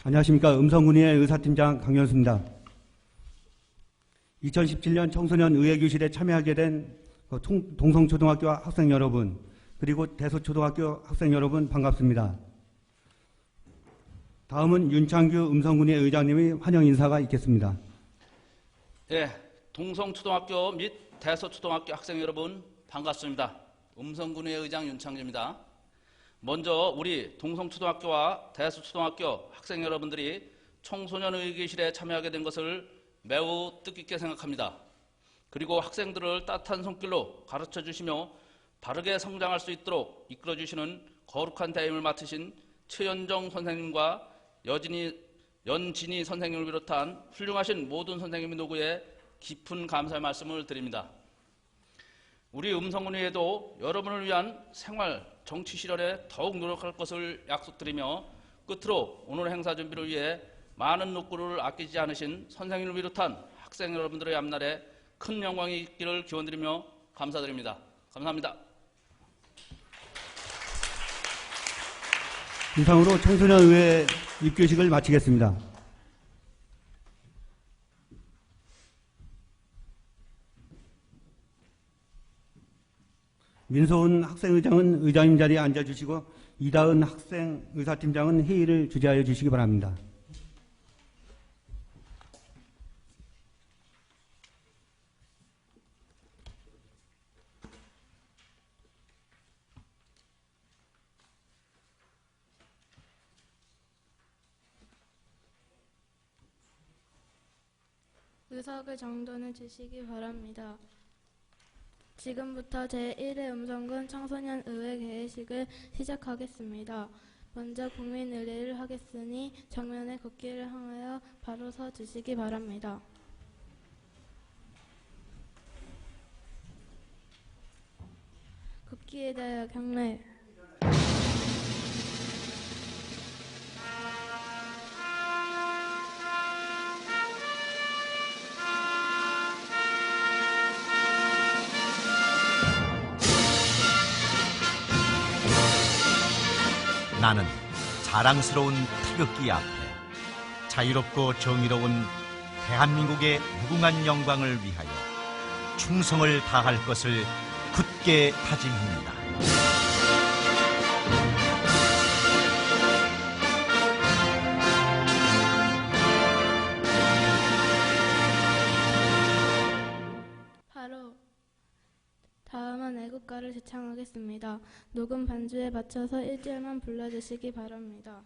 안녕하십니까. 음성군의회 의사팀장 강현수입니다. 2017년 청소년 의회교실에 참여하게 된 동성초등학교 학생 여러분, 그리고 대소초등학교 학생 여러분 반갑습니다. 다음은 윤창규 음성군의회 의장님의 환영 인사가 있겠습니다. 예, 동성초등학교 및 대소초등학교 학생 여러분 반갑습니다. 음성군의회 의장 윤창규입니다. 먼저 우리 동성초등학교와 대소초등학교 학생 여러분들이 청소년 의회교실에 참여하게 된 것을 매우 뜻깊게 생각합니다. 그리고 학생들을 따뜻한 손길로 가르쳐 주시며 바르게 성장할 수 있도록 이끌어 주시는 거룩한 대임을 맡으신 최연정 선생님과 연진희 선생님을 비롯한 훌륭하신 모든 선생님의 노고에 깊은 감사의 말씀을 드립니다. 우리 음성군의회도 여러분을 위한 생활, 정치 실현에 더욱 노력할 것을 약속드리며 끝으로 오늘 행사 준비를 위해 많은 노고를 아끼지 않으신 선생님을 비롯한 학생 여러분들의 앞날에 큰 영광이 있기를 기원드리며 감사드립니다. 감사합니다. 이상으로 청소년 의회 입교식을 마치겠습니다. 민소은 학생의장은 의장님 자리에 앉아주시고 이다은 학생의사팀장은 회의를 주재하여 주시기 바랍니다. 의석을 정돈해 주시기 바랍니다. 지금부터 제1회 음성군 청소년 의회 개회식을 시작하겠습니다. 먼저 국민 의례를 하겠으니 정면에 국기를 향하여 바로 서 주시기 바랍니다. 국기에 대하여 경례. 나는 자랑스러운 태극기 앞에 자유롭고 정의로운 대한민국의 무궁한 영광을 위하여 충성을 다할 것을 굳게 다짐합니다. 다음은 애국가를 제창하겠습니다. 녹음 반주에 맞춰서 1절만 불러주시기 바랍니다.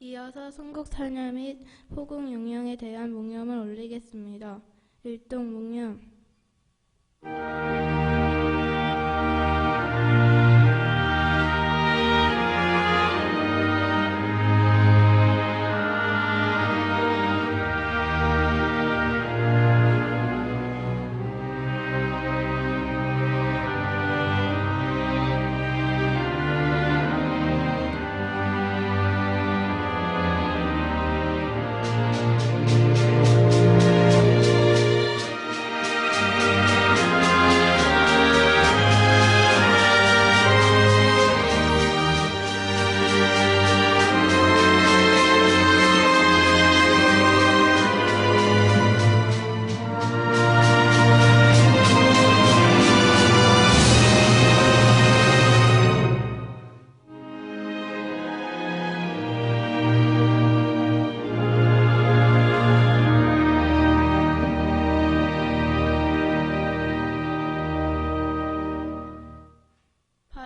이어서 순국탈녀 및 호국용령에 대한 묵념을 올리겠습니다. 일동 묵념.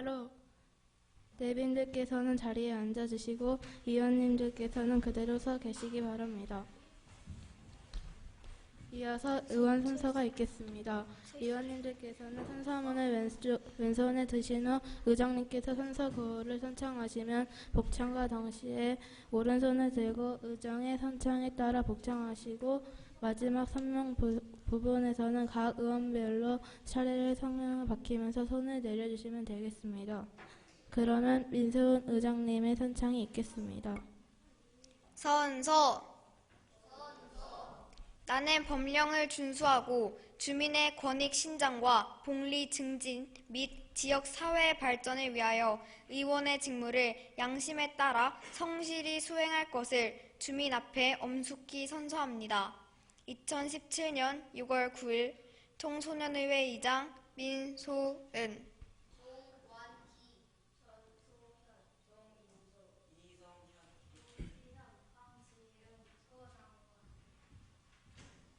바로 내빈들께서는 자리에 앉아주시고 의원님들께서는 그대로 서 계시기 바랍니다. 이어서 의원 순서가 있겠습니다. 의원님들께서는 선서문을 왼손에 드신 후 의장님께서 선서 구호를 선창하시면 복창과 동시에 오른손을 들고 의장의 선창에 따라 복창하시고 마지막 선명 부분에서는 각 의원별로 차례를 성명을 밝히면서 손을 내려주시면 되겠습니다. 그러면 민세훈 의장님의 선창이 있겠습니다. 선서. 나는 법령을 준수하고 주민의 권익 신장과 복리 증진 및 지역 사회의 발전을 위하여 의원의 직무를 양심에 따라 성실히 수행할 것을 주민 앞에 엄숙히 선서합니다. 2017년 6월 9일 청소년의회 의장 민소은.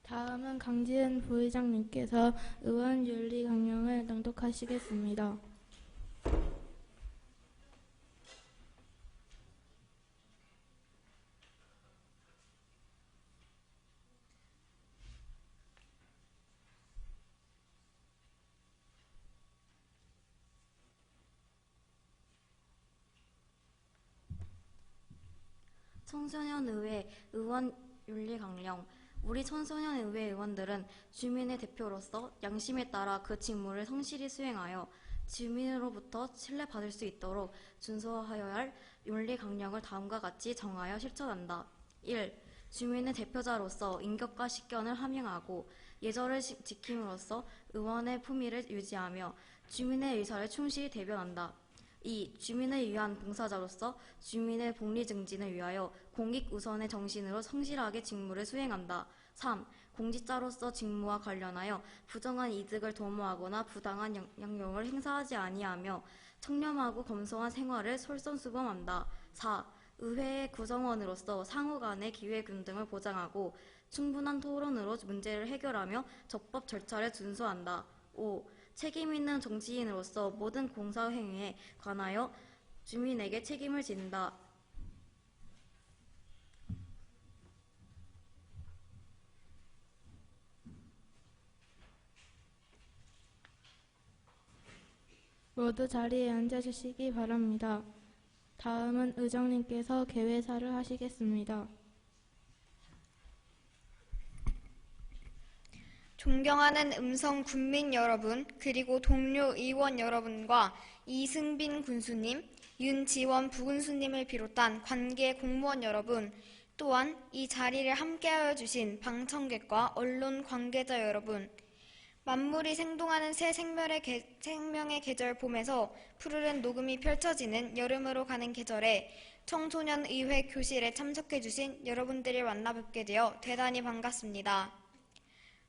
다음은 강지은 부의장님께서 의원 윤리 강령을 낭독하시겠습니다. 청소년의회 의원 윤리 강령. 우리 청소년의회 의원들은 주민의 대표로서 양심에 따라 그 직무를 성실히 수행하여 주민으로부터 신뢰받을 수 있도록 준수하여야 할 윤리 강령을 다음과 같이 정하여 실천한다. 1. 주민의 대표자로서 인격과 식견을 함양하고 예절을 지킴으로써 의원의 품위를 유지하며 주민의 의사를 충실히 대변한다. 2. 주민을 위한 봉사자로서 주민의 복리 증진을 위하여 공익 우선의 정신으로 성실하게 직무를 수행한다. 3. 공직자로서 직무와 관련하여 부정한 이득을 도모하거나 부당한 양용을 행사하지 아니하며 청렴하고 검소한 생활을 솔선수범한다. 4. 의회의 구성원으로서 상호 간의 기회균등을 보장하고 충분한 토론으로 문제를 해결하며 적법 절차를 준수한다. 5. 책임있는 정치인으로서 모든 공사행위에 관하여 주민에게 책임을 진다. 모두 자리에 앉아주시기 바랍니다. 다음은 의장님께서 개회사를 하시겠습니다. 존경하는 음성 군민 여러분, 그리고 동료 의원 여러분과 이승빈 군수님, 윤지원 부군수님을 비롯한 관계 공무원 여러분, 또한 이 자리를 함께하여 주신 방청객과 언론 관계자 여러분, 만물이 생동하는 새 생명의 계절 봄에서 푸르른 녹음이 펼쳐지는 여름으로 가는 계절에 청소년 의회 교실에 참석해 주신 여러분들을 만나 뵙게 되어 대단히 반갑습니다.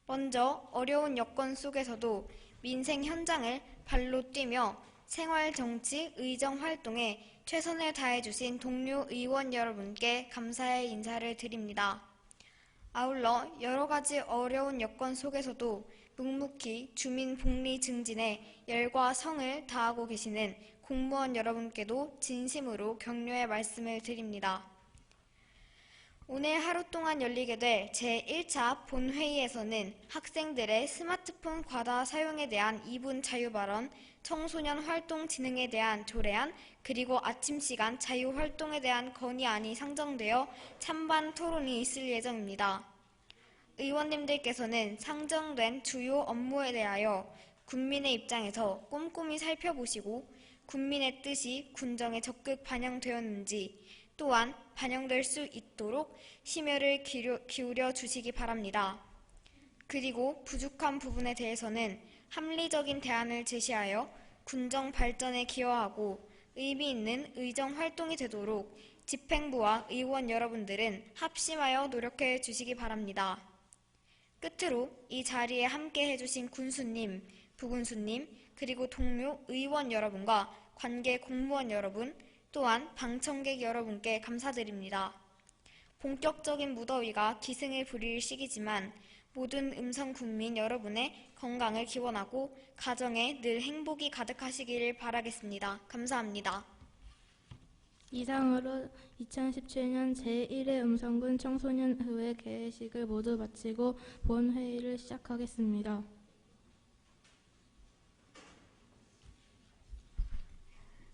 먼저 어려운 여건 속에서도 민생 현장을 발로 뛰며 생활 정치 의정 활동에 최선을 다해 주신 동료 의원 여러분께 감사의 인사를 드립니다. 아울러 여러 가지 어려운 여건 속에서도 묵묵히 주민 복리 증진에 열과 성을 다하고 계시는 공무원 여러분께도 진심으로 격려의 말씀을 드립니다. 오늘 하루 동안 열리게 될 제1차 본회의에서는 학생들의 스마트폰 과다 사용에 대한 2분 자유발언, 청소년 활동 진흥에 대한 조례안, 그리고 아침 시간 자유활동에 대한 건의안이 상정되어 찬반 토론이 있을 예정입니다. 의원님들께서는 상정된 주요 업무에 대하여 군민의 입장에서 꼼꼼히 살펴보시고 군민의 뜻이 군정에 적극 반영되었는지 또한 반영될 수 있도록 심혈을 기울여 주시기 바랍니다. 그리고 부족한 부분에 대해서는 합리적인 대안을 제시하여 군정 발전에 기여하고 의미 있는 의정 활동이 되도록 집행부와 의원 여러분들은 합심하여 노력해 주시기 바랍니다. 끝으로 이 자리에 함께 해주신 군수님, 부군수님, 그리고 동료 의원 여러분과 관계 공무원 여러분, 또한 방청객 여러분께 감사드립니다. 본격적인 무더위가 기승을 부릴 시기지만 모든 음성 국민 여러분의 건강을 기원하고 가정에 늘 행복이 가득하시기를 바라겠습니다. 감사합니다. 이상으로 2017년 제1회 음성군 청소년의회 개회식을 모두 마치고 본회의를 시작하겠습니다.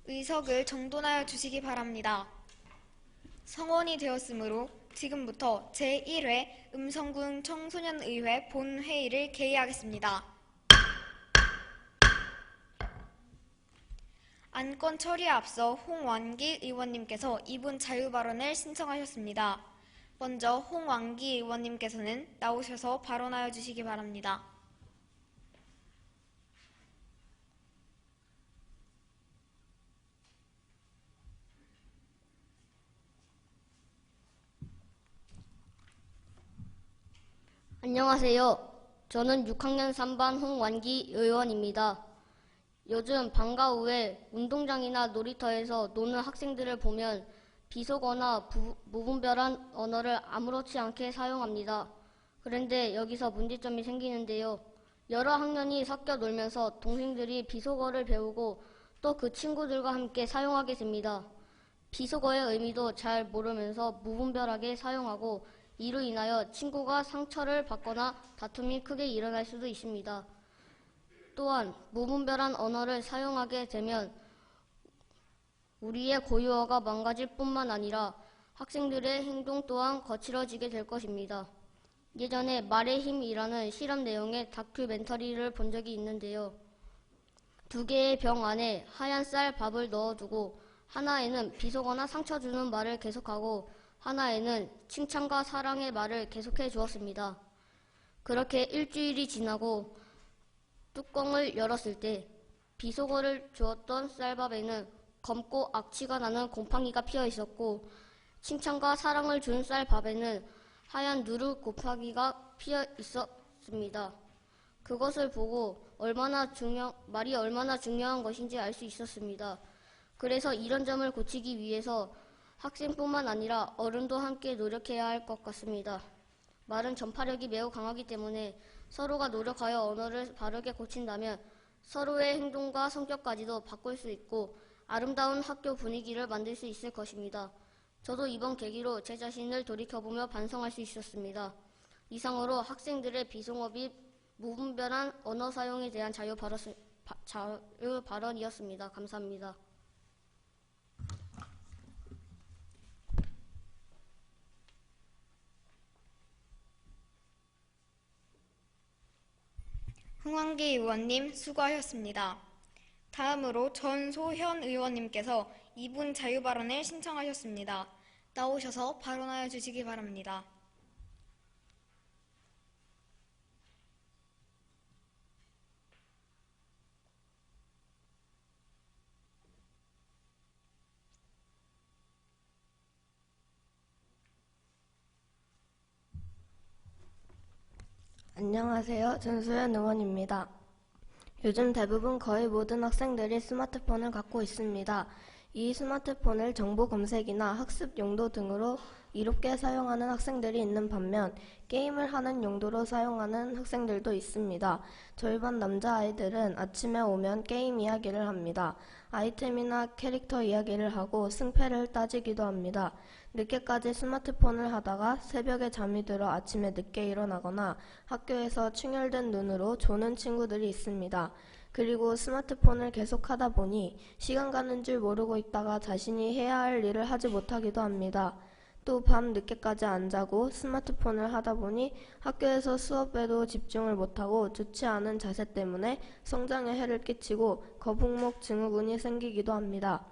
의석을 정돈하여 주시기 바랍니다. 성원이 되었으므로 지금부터 제1회 음성군 청소년의회 본회의를 개의하겠습니다. 안건 처리에 앞서 홍완기 의원님께서 2분 자유발언을 신청하셨습니다. 먼저 홍완기 의원님께서는 나오셔서 발언하여 주시기 바랍니다. 안녕하세요. 저는 6학년 3반 홍완기 의원입니다. 요즘 방과 후에 운동장이나 놀이터에서 노는 학생들을 보면 비속어나 무분별한 언어를 아무렇지 않게 사용합니다. 그런데 여기서 문제점이 생기는데요. 여러 학년이 섞여 놀면서 동생들이 비속어를 배우고 또 그 친구들과 함께 사용하게 됩니다. 비속어의 의미도 잘 모르면서 무분별하게 사용하고 이로 인하여 친구가 상처를 받거나 다툼이 크게 일어날 수도 있습니다. 또한 무분별한 언어를 사용하게 되면 우리의 고유어가 망가질 뿐만 아니라 학생들의 행동 또한 거칠어지게 될 것입니다. 예전에 말의 힘이라는 실험 내용의 다큐멘터리를 본 적이 있는데요. 2개의 병 안에 하얀 쌀 밥을 넣어두고 하나에는 비속어나 상처 주는 말을 계속하고 하나에는 칭찬과 사랑의 말을 계속해 주었습니다. 그렇게 일주일이 지나고 뚜껑을 열었을 때 비속어를 주었던 쌀밥에는 검고 악취가 나는 곰팡이가 피어 있었고 칭찬과 사랑을 준 쌀밥에는 하얀 누르 곰팡이가 피어 있었습니다. 그것을 보고 말이 얼마나 중요한 것인지 알 수 있었습니다. 그래서 이런 점을 고치기 위해서 학생뿐만 아니라 어른도 함께 노력해야 할 것 같습니다. 말은 전파력이 매우 강하기 때문에 서로가 노력하여 언어를 바르게 고친다면 서로의 행동과 성격까지도 바꿀 수 있고 아름다운 학교 분위기를 만들 수 있을 것입니다. 저도 이번 계기로 제 자신을 돌이켜보며 반성할 수 있었습니다. 이상으로 학생들의 비속어 및 무분별한 언어 사용에 대한 자유 발언이었습니다. 감사합니다. 홍완기 의원님 수고하셨습니다. 다음으로 전소현 의원님께서 2분 자유발언을 신청하셨습니다. 나오셔서 발언하여 주시기 바랍니다. 안녕하세요. 전소연 의원입니다. 요즘 대부분 거의 모든 학생들이 스마트폰을 갖고 있습니다. 이 스마트폰을 정보 검색이나 학습 용도 등으로 이롭게 사용하는 학생들이 있는 반면 게임을 하는 용도로 사용하는 학생들도 있습니다. 저희 반 남자아이들은 아침에 오면 게임 이야기를 합니다. 아이템이나 캐릭터 이야기를 하고 승패를 따지기도 합니다. 늦게까지 스마트폰을 하다가 새벽에 잠이 들어 아침에 늦게 일어나거나 학교에서 충혈된 눈으로 조는 친구들이 있습니다. 그리고 스마트폰을 계속 하다 보니 시간 가는 줄 모르고 있다가 자신이 해야 할 일을 하지 못하기도 합니다. 또 밤 늦게까지 안 자고 스마트폰을 하다 보니 학교에서 수업에도 집중을 못하고 좋지 않은 자세 때문에 성장에 해를 끼치고 거북목 증후군이 생기기도 합니다.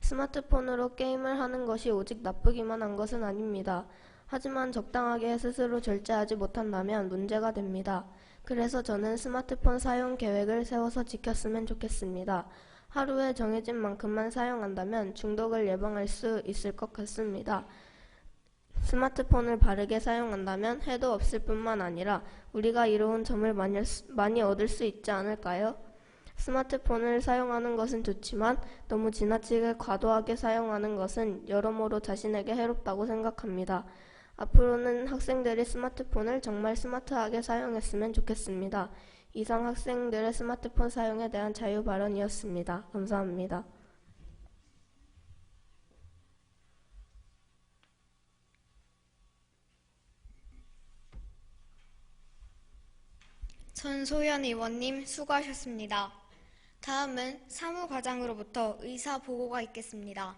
스마트폰으로 게임을 하는 것이 오직 나쁘기만 한 것은 아닙니다. 하지만 적당하게 스스로 절제하지 못한다면 문제가 됩니다. 그래서 저는 스마트폰 사용 계획을 세워서 지켰으면 좋겠습니다. 하루에 정해진 만큼만 사용한다면 중독을 예방할 수 있을 것 같습니다. 스마트폰을 바르게 사용한다면 해도 없을 뿐만 아니라 우리가 이로운 점을 많이 얻을 수 있지 않을까요? 스마트폰을 사용하는 것은 좋지만 너무 지나치게 과도하게 사용하는 것은 여러모로 자신에게 해롭다고 생각합니다. 앞으로는 학생들이 스마트폰을 정말 스마트하게 사용했으면 좋겠습니다. 이상 학생들의 스마트폰 사용에 대한 자유 발언이었습니다. 감사합니다. 전소연 의원님 수고하셨습니다. 다음은 사무과장으로부터 의사 보고가 있겠습니다.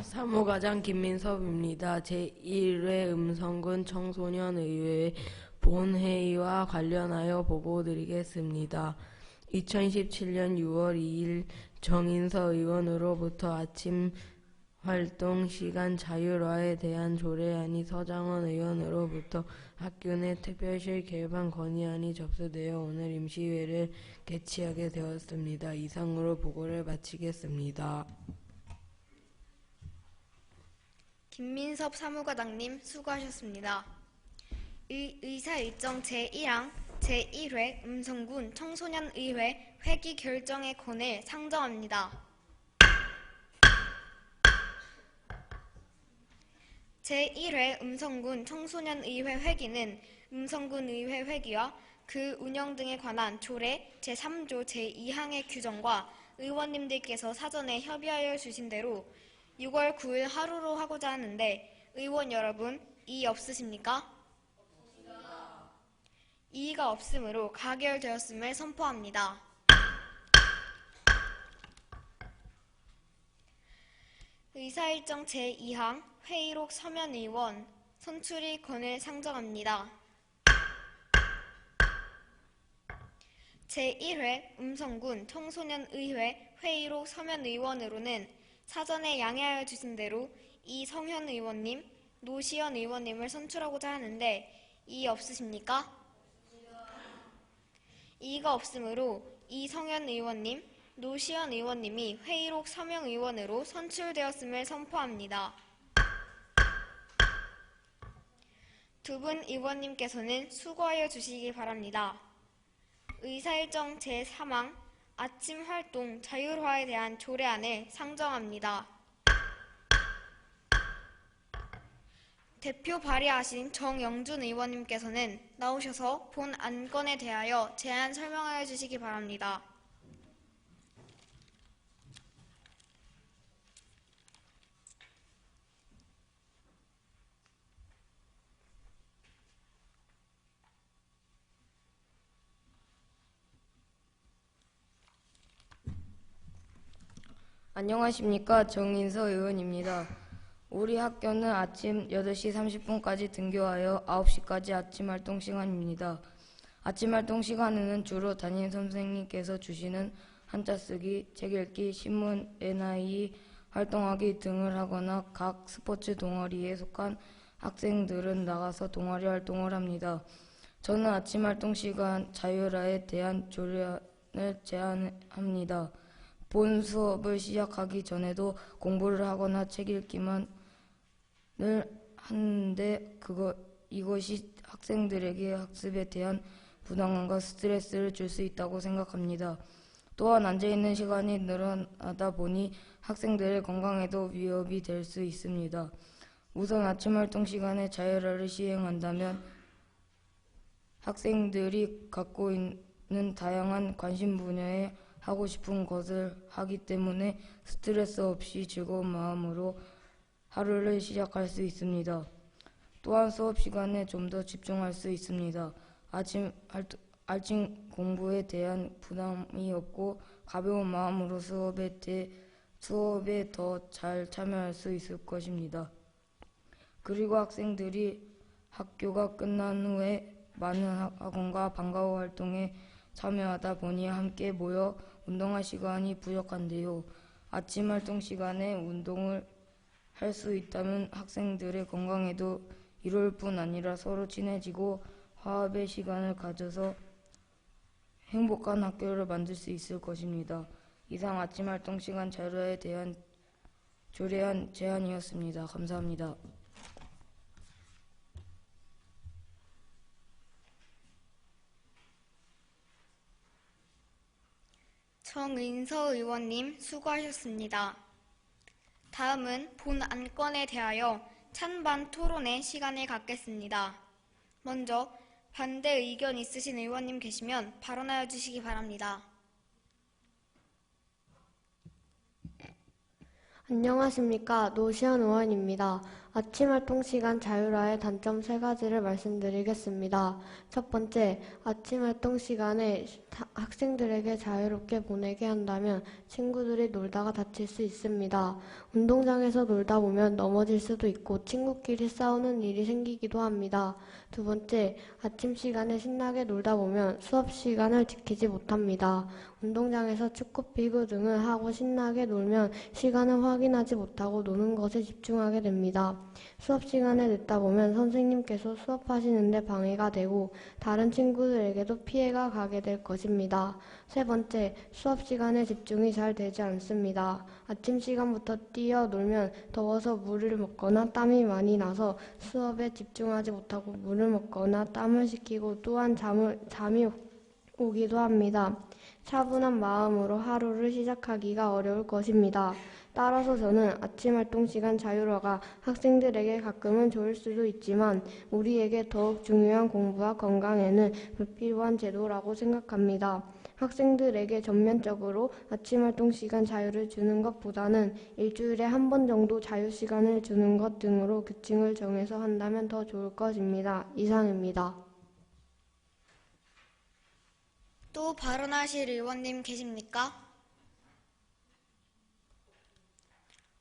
사무과장 김민섭입니다. 제1회 음성군 청소년의회 본회의와 관련하여 보고드리겠습니다. 2017년 6월 2일 정인서 의원으로부터 아침 활동 시간 자율화에 대한 조례안이 서장원 의원으로부터 학교 내 특별실 개방 건의안이 접수되어 오늘 임시회를 개최하게 되었습니다. 이상으로 보고를 마치겠습니다. 김민섭 사무과장님 수고하셨습니다. 의사 일정 제1항 제1회 음성군 청소년의회 회기 결정의 건을 상정합니다. 제1회 음성군 청소년의회 회기는 음성군의회 회기와 그 운영 등에 관한 조례 제3조 제2항의 규정과 의원님들께서 사전에 협의하여 주신 대로 6월 9일 하루로 하고자 하는데 의원 여러분 이의 없으십니까? 이의가 없으므로 가결되었음을 선포합니다. 의사일정 제2항 회의록 서면의원 선출의 건을 상정합니다. 제1회 음성군 청소년의회 회의록 서면의원으로는 사전에 양해하여 주신 대로 이성현 의원님, 노시연 의원님을 선출하고자 하는데 이의 없으십니까? 이의가 없으므로 이성현 의원님, 노시연 의원님이 회의록 서명의원으로 선출되었음을 선포합니다. 두 분 의원님께서는 수고하여 주시기 바랍니다. 의사일정 제3항 아침 활동 자율화에 대한 조례안을 상정합니다. 대표 발의하신 정영준 의원님께서는 나오셔서 본 안건에 대하여 제안 설명하여 주시기 바랍니다. 안녕하십니까. 정인서 의원입니다. 우리 학교는 아침 8시 30분까지 등교하여 9시까지 아침활동 시간입니다. 아침활동 시간에는 주로 담임 선생님께서 주시는 한자 쓰기, 책 읽기, 신문, NIE 활동하기 등을 하거나 각 스포츠 동아리에 속한 학생들은 나가서 동아리 활동을 합니다. 저는 아침활동 시간 자율화에 대한 조례안을 제안합니다. 본 수업을 시작하기 전에도 공부를 하거나 책 읽기만을 하는데 이것이 학생들에게 학습에 대한 부담감과 스트레스를 줄 수 있다고 생각합니다. 또한 앉아있는 시간이 늘어나다 보니 학생들의 건강에도 위협이 될 수 있습니다. 우선 아침활동 시간에 자율화를 시행한다면 학생들이 갖고 있는 다양한 관심 분야에 하고 싶은 것을 하기 때문에 스트레스 없이 즐거운 마음으로 하루를 시작할 수 있습니다. 또한 수업 시간에 좀 더 집중할 수 있습니다. 아침 공부에 대한 부담이 없고 가벼운 마음으로 수업에 더 잘 참여할 수 있을 것입니다. 그리고 학생들이 학교가 끝난 후에 많은 학원과 방과후 활동에 참여하다 보니 함께 모여 운동할 시간이 부족한데요. 아침 활동 시간에 운동을 할 수 있다면 학생들의 건강에도 이로울 뿐 아니라 서로 친해지고 화합의 시간을 가져서 행복한 학교를 만들 수 있을 것입니다. 이상 아침 활동 시간 자율화에 대한 조례안 제안이었습니다. 감사합니다. 정인서 의원님 수고하셨습니다. 다음은 본 안건에 대하여 찬반 토론의 시간을 갖겠습니다. 먼저 반대 의견 있으신 의원님 계시면 발언하여 주시기 바랍니다. 안녕하십니까. 노시현 의원입니다. 아침 활동 시간 자율화의 단점 3가지를 말씀드리겠습니다. 첫 번째, 아침 활동 시간에 학생들에게 자유롭게 보내게 한다면 친구들이 놀다가 다칠 수 있습니다. 운동장에서 놀다 보면 넘어질 수도 있고 친구끼리 싸우는 일이 생기기도 합니다. 두 번째, 아침 시간에 신나게 놀다 보면 수업 시간을 지키지 못합니다. 운동장에서 축구, 피구 등을 하고 신나게 놀면 시간을 확인하지 못하고 노는 것에 집중하게 됩니다. 수업 시간에 늦다 보면 선생님께서 수업하시는데 방해가 되고 다른 친구들에게도 피해가 가게 될 것입니다. 세 번째, 수업 시간에 집중이 잘 되지 않습니다. 아침 시간부터 뛰어놀면 더워서 물을 먹거나 땀이 많이 나서 수업에 집중하지 못하고 물을 먹거나 땀을 식히고 또한 잠이 오기도 합니다. 차분한 마음으로 하루를 시작하기가 어려울 것입니다. 따라서 저는 아침 활동 시간 자율화가 학생들에게 가끔은 좋을 수도 있지만 우리에게 더욱 중요한 공부와 건강에는 불필요한 제도라고 생각합니다. 학생들에게 전면적으로 아침 활동 시간 자유를 주는 것보다는 일주일에 한 번 정도 자유 시간을 주는 것 등으로 규칙을 정해서 한다면 더 좋을 것입니다. 이상입니다. 또 발언하실 의원님 계십니까?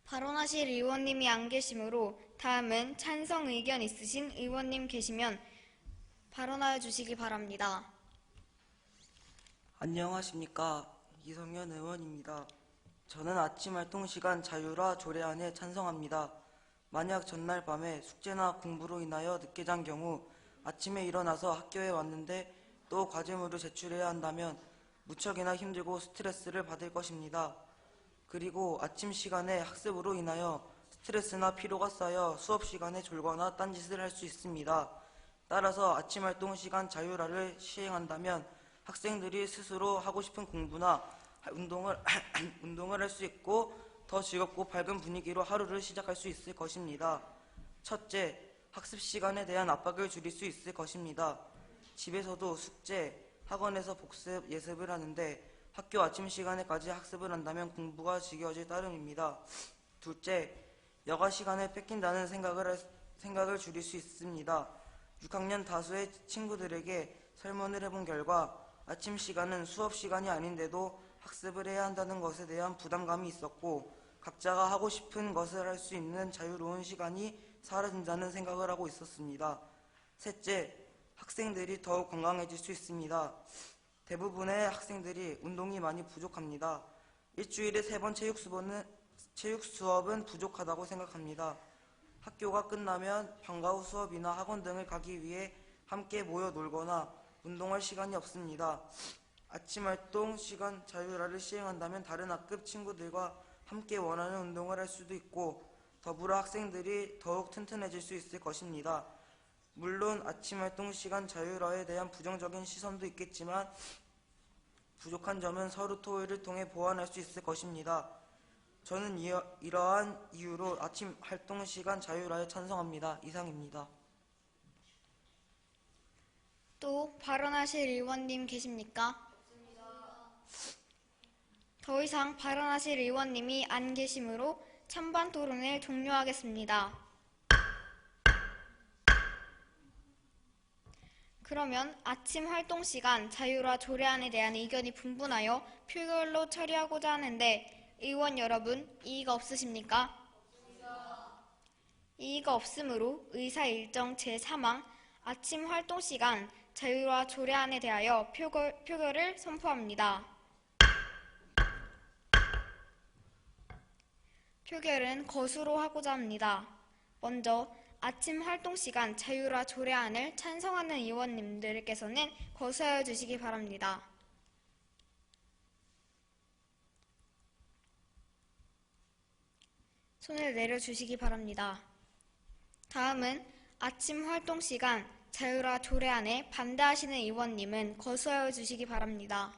발언하실 의원님이 안 계시므로 다음은 찬성 의견 있으신 의원님 계시면 발언하여 주시기 바랍니다. 안녕하십니까. 이성현 의원입니다. 저는 아침 활동 시간 자율화 조례안에 찬성합니다. 만약 전날 밤에 숙제나 공부로 인하여 늦게 잔 경우 아침에 일어나서 학교에 왔는데 또 과제물을 제출해야 한다면 무척이나 힘들고 스트레스를 받을 것입니다. 그리고 아침 시간에 학습으로 인하여 스트레스나 피로가 쌓여 수업 시간에 졸거나 딴짓을 할 수 있습니다. 따라서 아침 활동 시간 자율화를 시행한다면 학생들이 스스로 하고 싶은 공부나 운동을 할 수 있고 더 즐겁고 밝은 분위기로 하루를 시작할 수 있을 것입니다. 첫째, 학습 시간에 대한 압박을 줄일 수 있을 것입니다. 집에서도 숙제, 학원에서 복습, 예습을 하는데 학교 아침 시간에까지 학습을 한다면 공부가 지겨워질 따름입니다. 둘째, 여가 시간을 뺏긴다는 생각을 줄일 수 있습니다. 6학년 다수의 친구들에게 설문을 해본 결과 아침 시간은 수업 시간이 아닌데도 학습을 해야 한다는 것에 대한 부담감이 있었고 각자가 하고 싶은 것을 할 수 있는 자유로운 시간이 사라진다는 생각을 하고 있었습니다. 셋째, 학생들이 더욱 건강해질 수 있습니다. 대부분의 학생들이 운동이 많이 부족합니다. 일주일에 3번 체육 수업은 부족하다고 생각합니다. 학교가 끝나면 방과 후 수업이나 학원 등을 가기 위해 함께 모여 놀거나 운동할 시간이 없습니다. 아침 활동 시간 자율화를 시행한다면 다른 학급 친구들과 함께 원하는 운동을 할 수도 있고 더불어 학생들이 더욱 튼튼해질 수 있을 것입니다. 물론 아침 활동 시간 자율화에 대한 부정적인 시선도 있겠지만 부족한 점은 서로 토의를 통해 보완할 수 있을 것입니다. 저는 이러한 이유로 아침 활동 시간 자율화에 찬성합니다. 이상입니다. 또 발언하실 의원님 계십니까? 더 이상 발언하실 의원님이 안 계시므로 찬반 토론을 종료하겠습니다. 그러면 아침 활동 시간 자율화 조례안에 대한 의견이 분분하여 표결로 처리하고자 하는데 의원 여러분 이의가 없으십니까? 이의가 없으므로 의사 일정 제3항 아침 활동 시간 자율화 조례안에 대하여 표결을 선포합니다. 표결은 거수로 하고자 합니다. 먼저 아침 활동 시간 자율화 조례안을 찬성하는 의원님들께서는 거수하여 주시기 바랍니다. 손을 내려주시기 바랍니다. 다음은 아침 활동 시간 자율화 조례안에 반대하시는 의원님은 거수하여 주시기 바랍니다.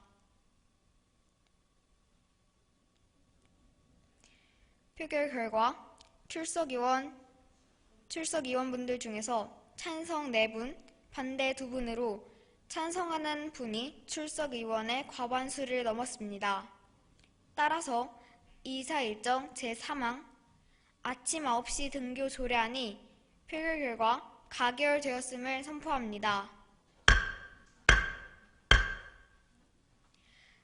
표결 결과 출석위원분들 중에서 찬성 4분, 반대 2분으로 찬성하는 분이 출석위원의 과반수를 넘었습니다. 따라서 이사 일정 제3항 아침 9시 등교 조례안이 표결 결과 가결되었음을 선포합니다.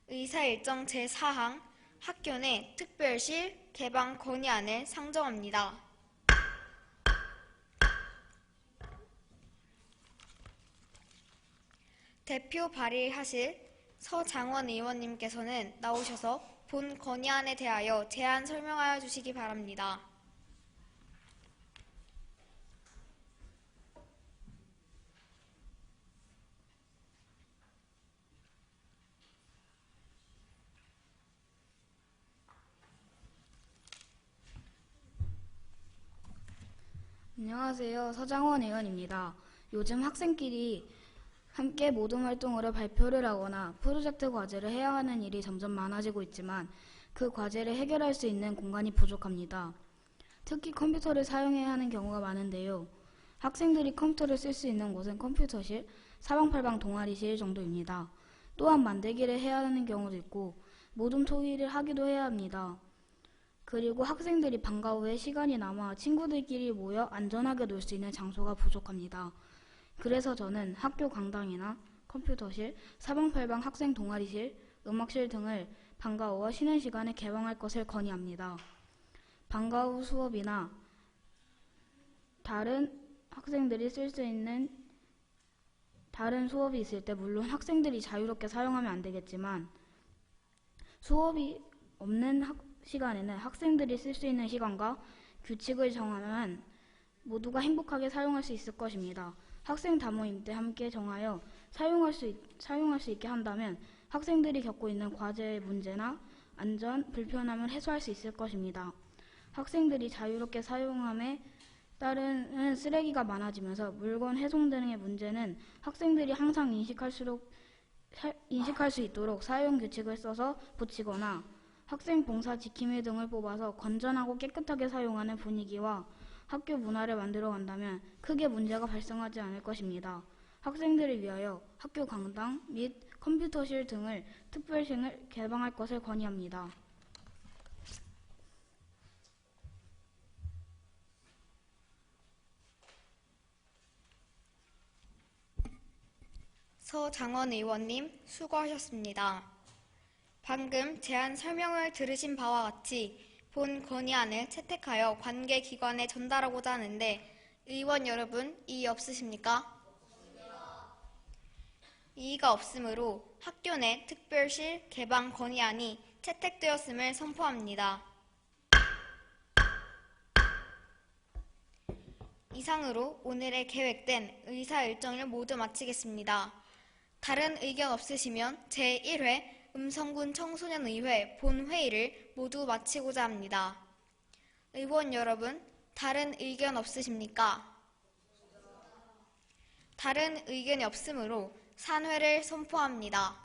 의사 일정 제4항 학교 내 특별실 개방 건의안을 상정합니다. 대표 발의하실 서장원 의원님께서는 나오셔서 본 건의안에 대하여 제안 설명하여 주시기 바랍니다. 안녕하세요. 서장원 의원입니다. 요즘 학생끼리 함께 모둠 활동으로 발표를 하거나 프로젝트 과제를 해야 하는 일이 점점 많아지고 있지만 그 과제를 해결할 수 있는 공간이 부족합니다. 특히 컴퓨터를 사용해야 하는 경우가 많은데요. 학생들이 컴퓨터를 쓸 수 있는 곳은 컴퓨터실, 사방팔방 동아리실 정도입니다. 또한 만들기를 해야 하는 경우도 있고 모둠 토의를 하기도 해야 합니다. 그리고 학생들이 방과 후에 시간이 남아 친구들끼리 모여 안전하게 놀 수 있는 장소가 부족합니다. 그래서 저는 학교 강당이나 컴퓨터실, 사방팔방 학생 동아리실, 음악실 등을 방과 후와 쉬는 시간에 개방할 것을 건의합니다. 방과 후 수업이나 다른 학생들이 쓸 수 있는 다른 수업이 있을 때 물론 학생들이 자유롭게 사용하면 안 되겠지만 수업이 없는 시간에는 학생들이 쓸 수 있는 시간과 규칙을 정하면 모두가 행복하게 사용할 수 있을 것입니다. 학생 다모임 때 함께 정하여 사용할 수 있게 한다면 학생들이 겪고 있는 과제의 문제나 안전, 불편함을 해소할 수 있을 것입니다. 학생들이 자유롭게 사용함에 따르는 쓰레기가 많아지면서 물건 훼손 등의 문제는 학생들이 항상 인식할 수 있도록 사용 규칙을 써서 붙이거나 학생 봉사 지킴이 등을 뽑아서 건전하고 깨끗하게 사용하는 분위기와 학교 문화를 만들어 간다면 크게 문제가 발생하지 않을 것입니다. 학생들을 위하여 학교 강당 및 컴퓨터실 등을 특별실을 개방할 것을 건의합니다. 서장원 의원님 수고하셨습니다. 방금 제안 설명을 들으신 바와 같이 본 건의안을 채택하여 관계기관에 전달하고자 하는데 의원 여러분 이의 없으십니까? 이의가 없으므로 학교 내 특별실 개방 건의안이 채택되었음을 선포합니다. 이상으로 오늘의 계획된 의사 일정을 모두 마치겠습니다. 다른 의견 없으시면 제1회 음성군 청소년의회 본회의를 모두 마치고자 합니다. 의원 여러분, 다른 의견 없으십니까? 다른 의견이 없으므로 산회를 선포합니다.